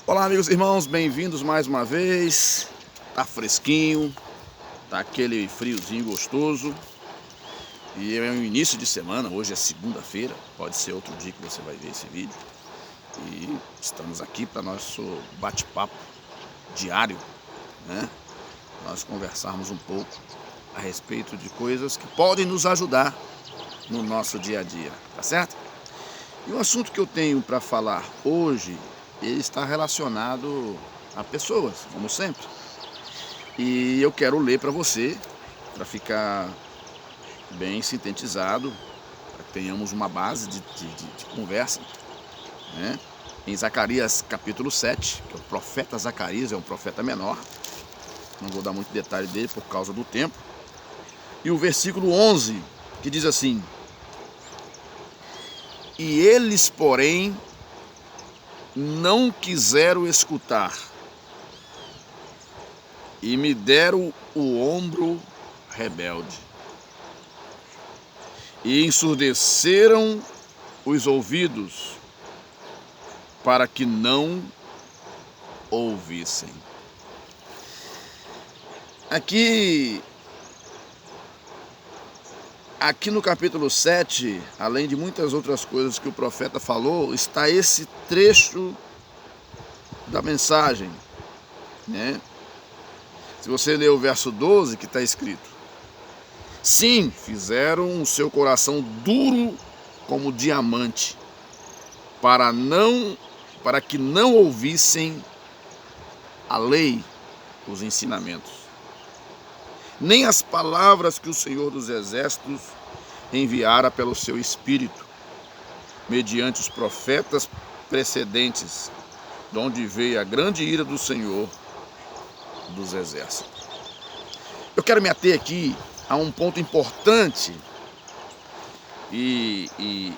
Olá, amigos e irmãos, bem-vindos mais uma vez. Tá fresquinho, tá aquele friozinho gostoso. E é o início de semana, hoje é segunda-feira, pode ser outro dia que você vai ver esse vídeo. E estamos aqui para nosso bate-papo diário, né? Nós conversarmos um pouco a respeito de coisas que podem nos ajudar no nosso dia a dia, tá certo? E o assunto que eu tenho para falar hoje, ele está relacionado a pessoas, como sempre. E eu quero ler para você, para ficar bem sintetizado, para que tenhamos uma base de conversa, né? Em Zacarias capítulo 7, que é o profeta Zacarias, é um profeta menor, não vou dar muito detalhe dele por causa do tempo. E o versículo 11, que diz assim: E eles, porém, não quiseram escutar, e me deram o ombro rebelde, e ensurdeceram os ouvidos, para que não ouvissem. Aqui no capítulo 7, além de muitas outras coisas que o profeta falou, está esse trecho da mensagem, né? Se você ler o verso 12, que está escrito: Sim, fizeram o seu coração duro como diamante, para que não ouvissem a lei, os ensinamentos, nem as palavras que o Senhor dos Exércitos enviara pelo seu Espírito, mediante os profetas precedentes, de onde veio a grande ira do Senhor dos Exércitos. Eu quero me ater aqui a um ponto importante e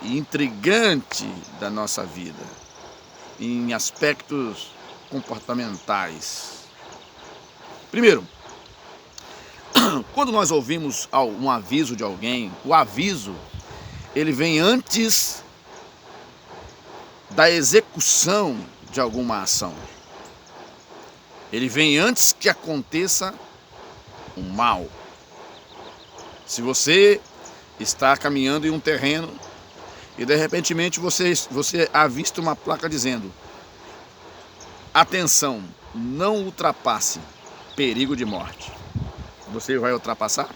intrigante da nossa vida, em aspectos comportamentais. Primeiro, quando nós ouvimos um aviso de alguém, o aviso, ele vem antes da execução de alguma ação. Ele vem antes que aconteça um mal. Se você está caminhando em um terreno e de repente você avista uma placa dizendo: atenção, não ultrapasse, perigo de morte. Você vai ultrapassar?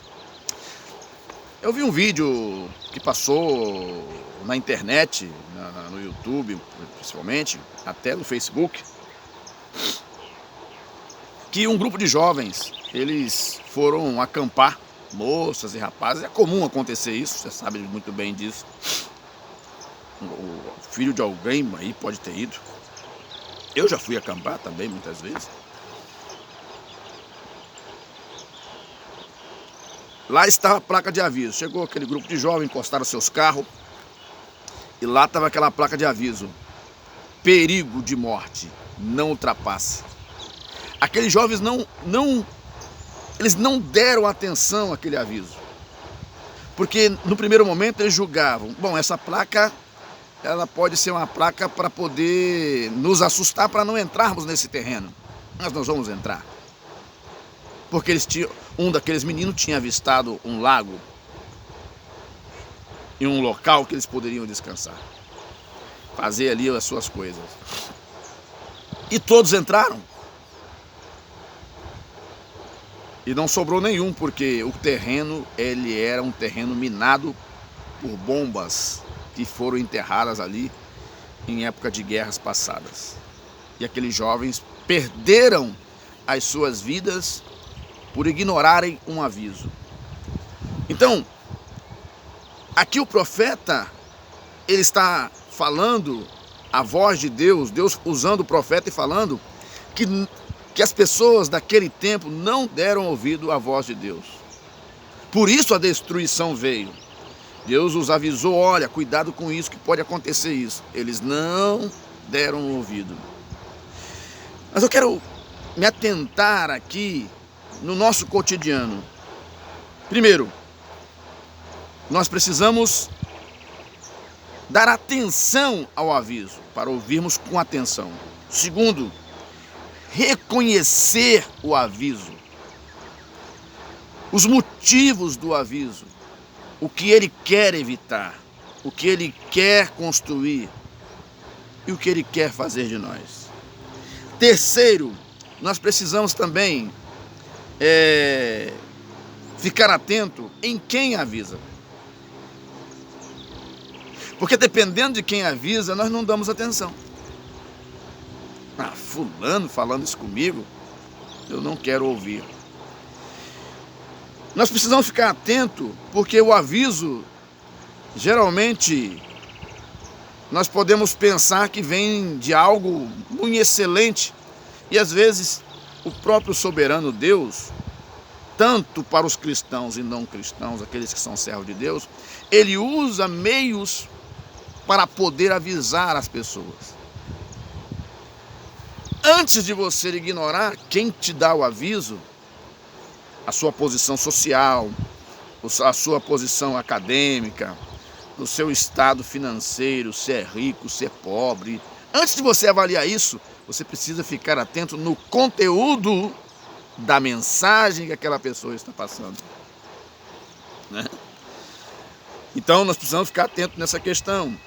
Eu vi um vídeo que passou na internet, no YouTube principalmente, até no Facebook, que um grupo de jovens, eles foram acampar, moças e rapazes. É comum acontecer isso, você sabe muito bem disso. O filho de alguém aí pode ter ido. Eu já fui acampar também muitas vezes. Lá estava a placa de aviso. Chegou aquele grupo de jovens, encostaram seus carros, e lá estava aquela placa de aviso: perigo de morte, não ultrapasse. Aqueles jovens eles não deram atenção àquele aviso, porque no primeiro momento eles julgavam: bom, essa placa, ela pode ser uma placa para poder nos assustar, para não entrarmos nesse terreno. Mas nós vamos entrar, porque um daqueles meninos tinha avistado um lago em um local que eles poderiam descansar, fazer ali as suas coisas. E todos entraram. E não sobrou nenhum, porque o terreno, ele era um terreno minado por bombas que foram enterradas ali em época de guerras passadas. E aqueles jovens perderam as suas vidas por ignorarem um aviso. Então, aqui o profeta, ele está falando a voz de Deus, Deus usando o profeta e falando que as pessoas daquele tempo não deram ouvido à voz de Deus. Por isso a destruição veio. Deus os avisou: olha, cuidado com isso, que pode acontecer isso. Eles não deram ouvido. Mas eu quero me atentar aqui no nosso cotidiano. Primeiro, nós precisamos dar atenção ao aviso, para ouvirmos com atenção. Segundo, reconhecer o aviso, os motivos do aviso, o que ele quer evitar, o que ele quer construir e o que ele quer fazer de nós. Terceiro, nós precisamos também ficar atento em quem avisa. Porque dependendo de quem avisa, nós não damos atenção. Fulano falando isso comigo, eu não quero ouvir. Nós precisamos ficar atento, porque o aviso, geralmente, nós podemos pensar que vem de algo muito excelente. E às vezes, o próprio soberano Deus, tanto para os cristãos e não cristãos, aqueles que são servos de Deus, ele usa meios para poder avisar as pessoas. Antes de você ignorar quem te dá o aviso, a sua posição social, a sua posição acadêmica, o seu estado financeiro, se é rico, se é pobre. Antes de você avaliar isso, você precisa ficar atento no conteúdo da mensagem que aquela pessoa está passando, né? Então nós precisamos ficar atentos nessa questão.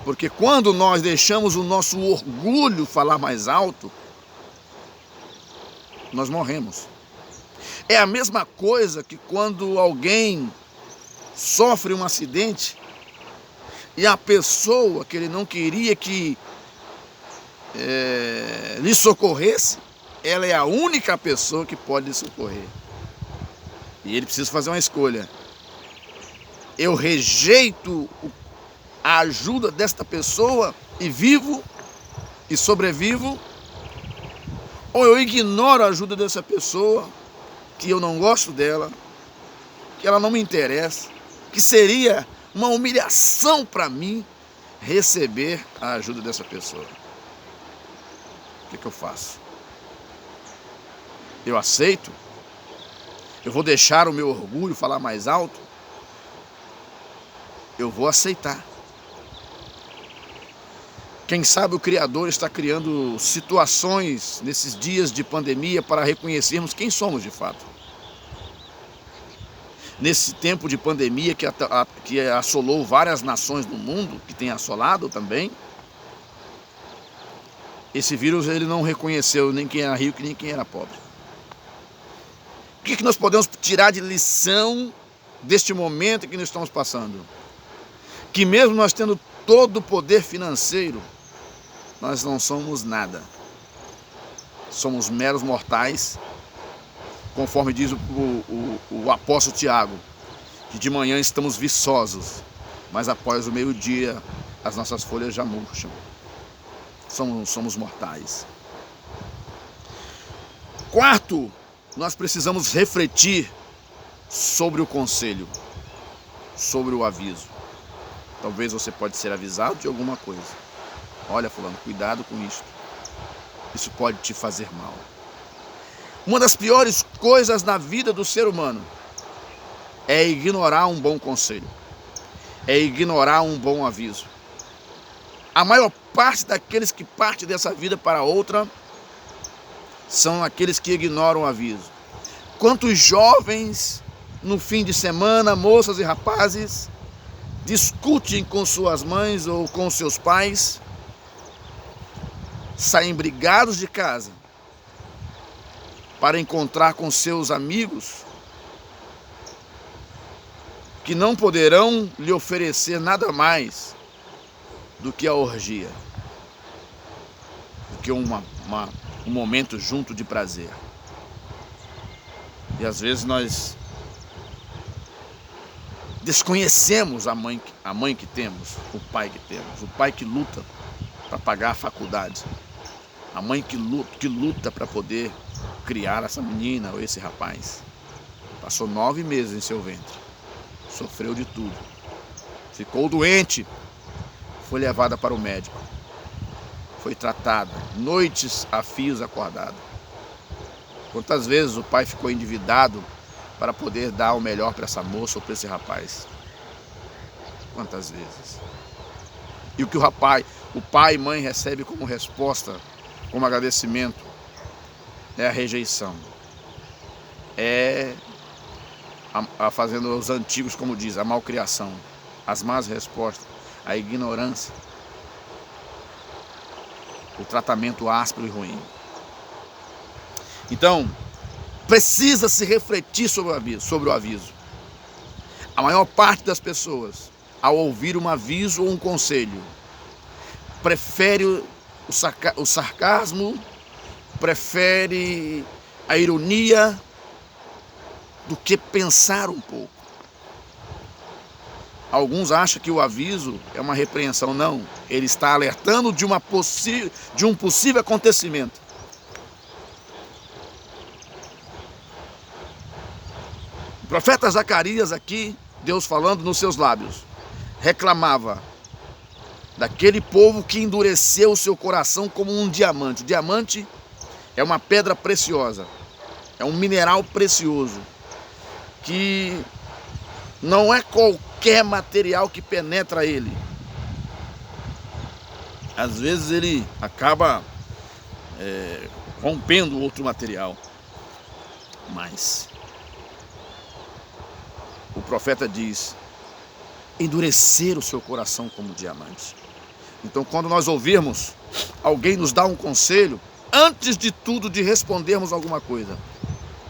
Porque quando nós deixamos o nosso orgulho falar mais alto, nós morremos. É a mesma coisa que quando alguém sofre um acidente e a pessoa que ele não queria que lhe socorresse, ela é a única pessoa que pode lhe socorrer. E ele precisa fazer uma escolha. Eu rejeito a ajuda desta pessoa e vivo e sobrevivo, ou eu ignoro a ajuda dessa pessoa, que eu não gosto dela, que ela não me interessa, que seria uma humilhação para mim receber a ajuda dessa pessoa. O que eu faço? Eu aceito? Eu vou deixar o meu orgulho falar mais alto? Eu vou aceitar. Quem sabe o Criador está criando situações nesses dias de pandemia para reconhecermos quem somos de fato. Nesse tempo de pandemia que assolou várias nações do mundo, que tem assolado também, esse vírus ele não reconheceu nem quem era rico nem quem era pobre. O que nós podemos tirar de lição deste momento que nós estamos passando? Que mesmo nós tendo todo o poder financeiro, nós não somos nada. Somos meros mortais, conforme diz o apóstolo Tiago, que de manhã estamos viçosos, mas após o meio-dia as nossas folhas já murcham. Somos mortais. Quarto, nós precisamos refletir sobre o conselho, sobre o aviso. Talvez você pode ser avisado de alguma coisa. Olha, fulano, cuidado com isso. Isso pode te fazer mal. Uma das piores coisas na vida do ser humano é ignorar um bom conselho, é ignorar um bom aviso. A maior parte daqueles que partem dessa vida para outra são aqueles que ignoram o aviso. Quantos jovens, no fim de semana, moças e rapazes, discutem com suas mães ou com seus pais, saem brigados de casa para encontrar com seus amigos que não poderão lhe oferecer nada mais do que a orgia, do que um momento junto de prazer. E às vezes nós desconhecemos a mãe que temos, o pai que temos, o pai que luta para pagar a faculdade, a mãe que luta para poder criar essa menina ou esse rapaz. Passou 9 meses em seu ventre, sofreu de tudo, ficou doente, foi levada para o médico, foi tratada, noites a fios acordada. Quantas vezes o pai ficou endividado para poder dar o melhor para essa moça ou para esse rapaz? Quantas vezes? E o que o pai e mãe recebem como resposta, como agradecimento, é a rejeição. É fazendo os antigos, como diz, a malcriação, as más respostas, a ignorância, o tratamento áspero e ruim. Então, precisa se refletir sobre o aviso. A maior parte das pessoas, ao ouvir um aviso ou um conselho, prefere o sarcasmo, prefere a ironia do que pensar um pouco. Alguns acham que o aviso é uma repreensão. Não, ele está alertando de um possível acontecimento. O profeta Zacarias aqui, Deus falando nos seus lábios, reclamava daquele povo que endureceu o seu coração como um diamante. O diamante é uma pedra preciosa, é um mineral precioso, que não é qualquer material que penetra ele. Às vezes ele acaba rompendo outro material. Mas o profeta diz: endurecer o seu coração como diamante. Então, quando nós ouvirmos alguém nos dar um conselho, antes de tudo de respondermos alguma coisa,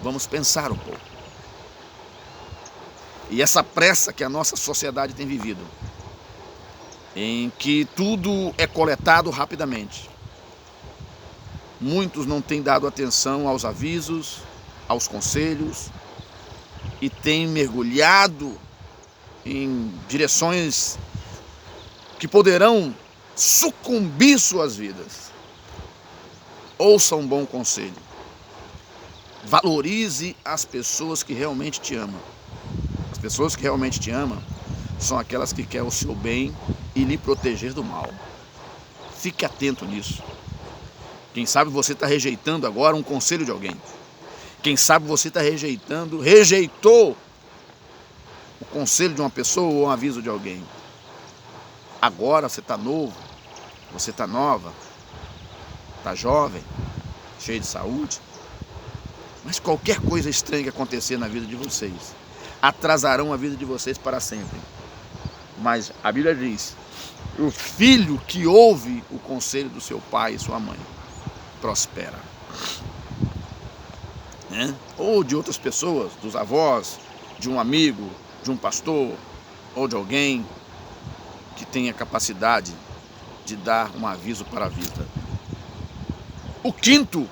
vamos pensar um pouco. E essa pressa que a nossa sociedade tem vivido, em que tudo é coletado rapidamente, muitos não têm dado atenção aos avisos, aos conselhos, e têm mergulhado em direções que poderão sucumbir suas vidas. Ouça um bom conselho. Valorize as pessoas que realmente te amam. As pessoas que realmente te amam são aquelas que querem o seu bem e lhe proteger do mal. Fique atento nisso. Quem sabe você está rejeitando agora um conselho de alguém. Quem sabe você está rejeitou o conselho de uma pessoa ou um aviso de alguém. Agora você está novo, você está nova, está jovem, cheio de saúde. Mas qualquer coisa estranha que acontecer na vida de vocês, atrasarão a vida de vocês para sempre. Mas a Bíblia diz: o filho que ouve o conselho do seu pai e sua mãe prospera. Ou de outras pessoas, dos avós, de um amigo, de um pastor, ou de alguém que tenha capacidade de dar um aviso para a vida. O quinto,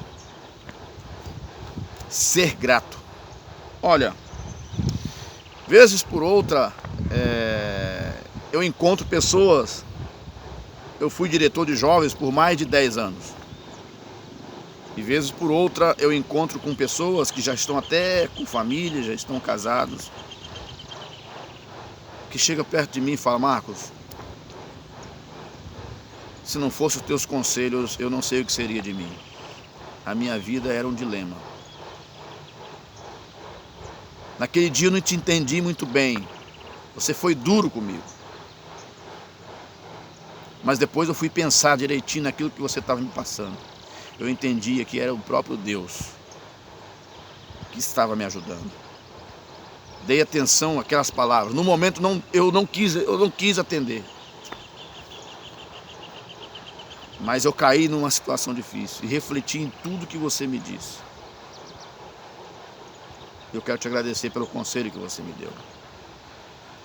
ser grato. Olha, vezes por outra, eu encontro pessoas. Eu fui diretor de jovens por mais de 10 anos. E vezes por outra eu encontro com pessoas que já estão até com família, já estão casados, que chegam perto de mim e falam: Marcos, se não fosse os teus conselhos, eu não sei o que seria de mim. A minha vida era um dilema. Naquele dia eu não te entendi muito bem. Você foi duro comigo. Mas depois eu fui pensar direitinho naquilo que você estava me passando. Eu entendia que era o próprio Deus que estava me ajudando. Dei atenção àquelas palavras. No momento eu não quis atender. Mas eu caí numa situação difícil e refleti em tudo que você me disse. Eu quero te agradecer pelo conselho que você me deu.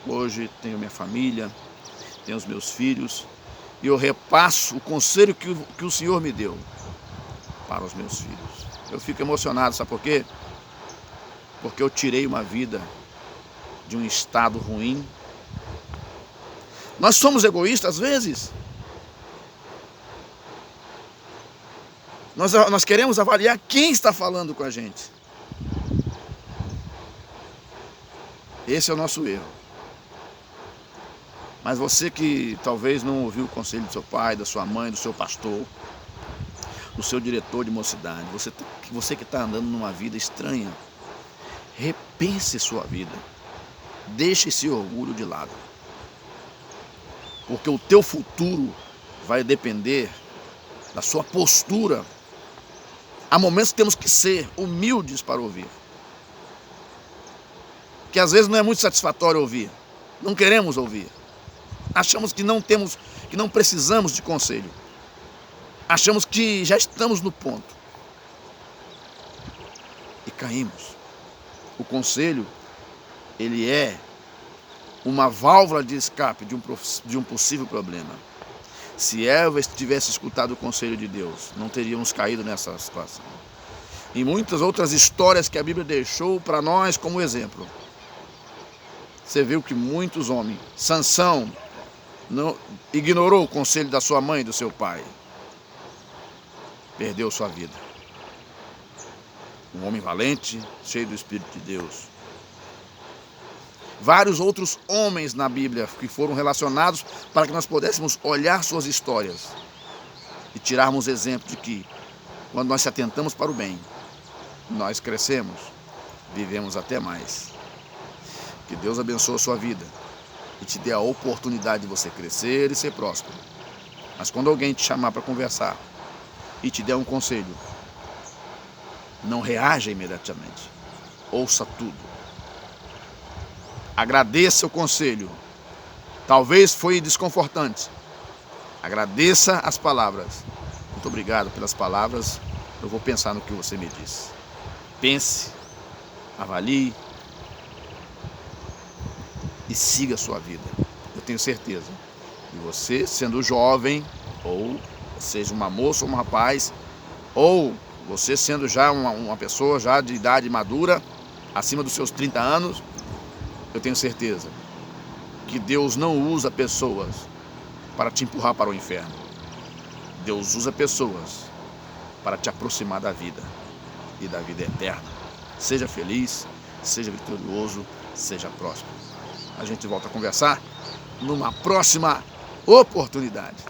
Hoje tenho minha família, tenho os meus filhos, e eu repasso o conselho que o Senhor me deu para os meus filhos. Eu fico emocionado, sabe por quê? Porque eu tirei uma vida de um estado ruim. Nós somos egoístas às vezes. Nós queremos avaliar quem está falando com a gente. Esse é o nosso erro. Mas você que talvez não ouviu o conselho do seu pai, da sua mãe, do seu pastor, do seu diretor de mocidade, você que está andando numa vida estranha, repense sua vida. Deixe esse orgulho de lado. Porque o teu futuro vai depender da sua postura. Há momentos que temos que ser humildes para ouvir. Que às vezes não é muito satisfatório ouvir. Não queremos ouvir. Achamos que não precisamos de conselho. Achamos que já estamos no ponto. E caímos. O conselho, ele é uma válvula de escape de um possível problema. Se Eva tivesse escutado o conselho de Deus, não teríamos caído nessa situação. E muitas outras histórias que a Bíblia deixou para nós como exemplo. Você viu que muitos homens, Sansão, ignorou o conselho da sua mãe e do seu pai. Perdeu sua vida. Um homem valente, cheio do Espírito de Deus. Vários outros homens na Bíblia que foram relacionados para que nós pudéssemos olhar suas histórias e tirarmos exemplo de que, quando nós se atentamos para o bem, nós crescemos, vivemos até mais. Que Deus abençoe a sua vida e te dê a oportunidade de você crescer e ser próspero. Mas quando alguém te chamar para conversar e te der um conselho, não reaja imediatamente. Ouça tudo. Agradeça o conselho. Talvez foi desconfortante. Agradeça as palavras. Muito obrigado pelas palavras. Eu vou pensar no que você me disse. Pense, avalie e siga a sua vida. Eu tenho certeza que você, sendo jovem, ou seja uma moça ou um rapaz, ou você sendo já uma pessoa já de idade madura, acima dos seus 30 anos, eu tenho certeza que Deus não usa pessoas para te empurrar para o inferno. Deus usa pessoas para te aproximar da vida e da vida eterna. Seja feliz, seja vitorioso, seja próspero. A gente volta a conversar numa próxima oportunidade.